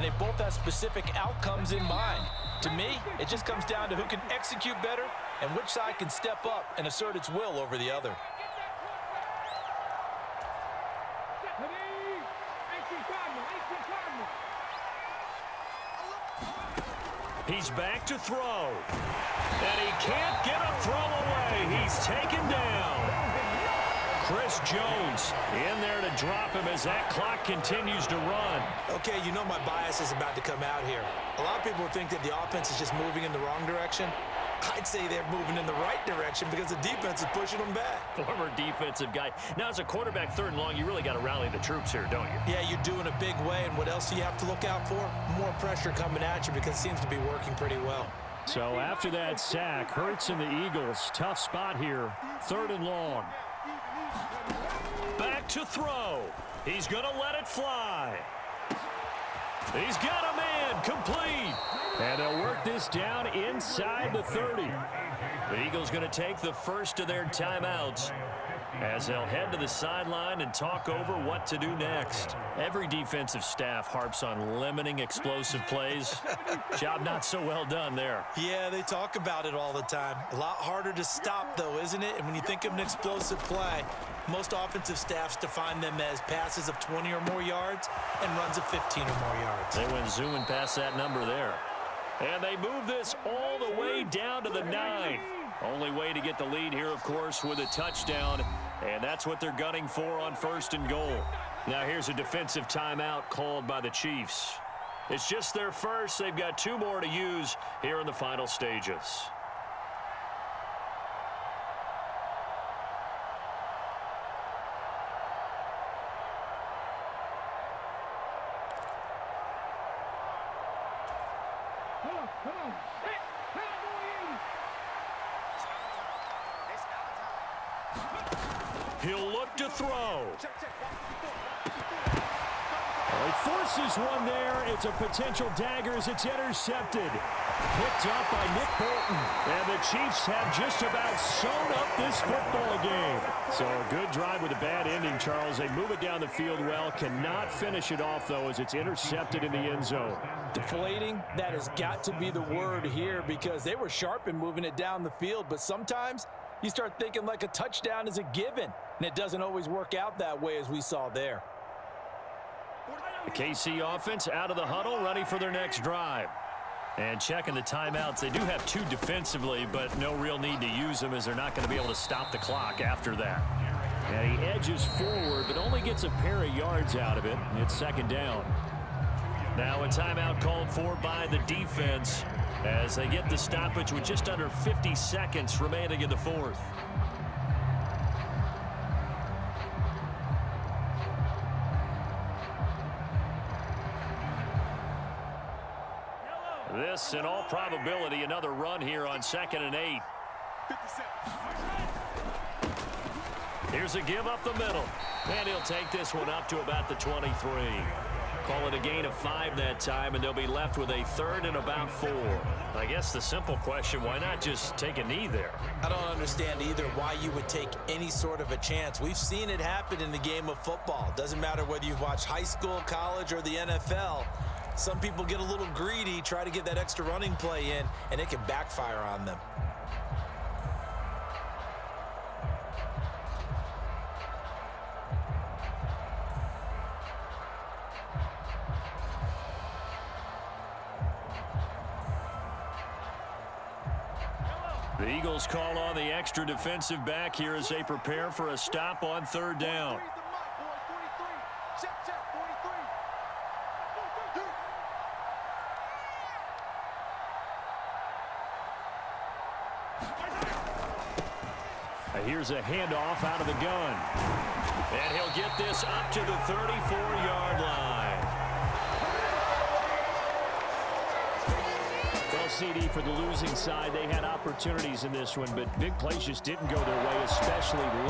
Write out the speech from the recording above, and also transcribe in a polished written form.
and they both have specific outcomes in mind. To me, it just comes down to who can execute better and which side can step up and assert its will over the other. He's back to throw. And he can't get a throw away. He's taken down. Chris Jones in there to drop him as that clock continues to run. Okay, you know my bias is about to come out here. A lot of people think that the offense is just moving in the wrong direction. I'd say they're moving in the right direction because the defense is pushing them back. Former defensive guy. Now, as a quarterback, 3rd and long, you really got to rally the troops here, don't you? Yeah, you do in a big way. And what else do you have to look out for? More pressure coming at you because it seems to be working pretty well. So after that sack, Hurts and the Eagles, tough spot here. 3rd and long. Back to throw. He's going to let it fly. He's got a man complete. And they'll work this down inside the 30. The Eagles going to take the first of their timeouts as they'll head to the sideline and talk over what to do next. Every defensive staff harps on limiting explosive plays. Job not so well done there. Yeah, they talk about it all the time. A lot harder to stop, though, isn't it? And when you think of an explosive play, most offensive staffs define them as passes of 20 or more yards and runs of 15 or more yards. They went zooming past that number there. And they move this all the way down to the 9. Only way to get the lead here, of course, with a touchdown. And that's what they're gunning for on 1st and goal. Now here's a defensive timeout called by the Chiefs. It's just their first. They've got 2 more to use here in the final stages. He'll look to throw. He forces one there. It's a potential dagger as it's intercepted. Picked up by Nick Bolton. And the Chiefs have just about sewn up this football game. So a good drive with a bad ending, Charles. They move it down the field well. Cannot finish it off, though, as it's intercepted in the end zone. Deflating, that has got to be the word here because they were sharp in moving it down the field. But sometimes you start thinking like a touchdown is a given. And it doesn't always work out that way as we saw there. The KC offense out of the huddle, ready for their next drive. And checking the timeouts. They do have 2 defensively, but no real need to use them as they're not going to be able to stop the clock after that. And he edges forward, but only gets a pair of yards out of it. It's 2nd down. Now a timeout called for by the defense as they get the stoppage with just under 50 seconds remaining in the 4th. This, in all probability, another run here on 2nd and 8. Here's a give up the middle. And he'll take this one up to about the 23. Call it a gain of 5 that time, and they'll be left with a 3rd and about 4. I guess the simple question, why not just take a knee there? I don't understand either why you would take any sort of a chance. We've seen it happen in the game of football. Doesn't matter whether you've watched high school, college, or the NFL. Some people get a little greedy, try to get that extra running play in, and it can backfire on them. The Eagles call on the extra defensive back here as they prepare for a stop on 3rd down. Here's a handoff out of the gun. And he'll get this up to the 34-yard line. Well, CD, for the losing side, they had opportunities in this one, but big plays just didn't go their way, especially late.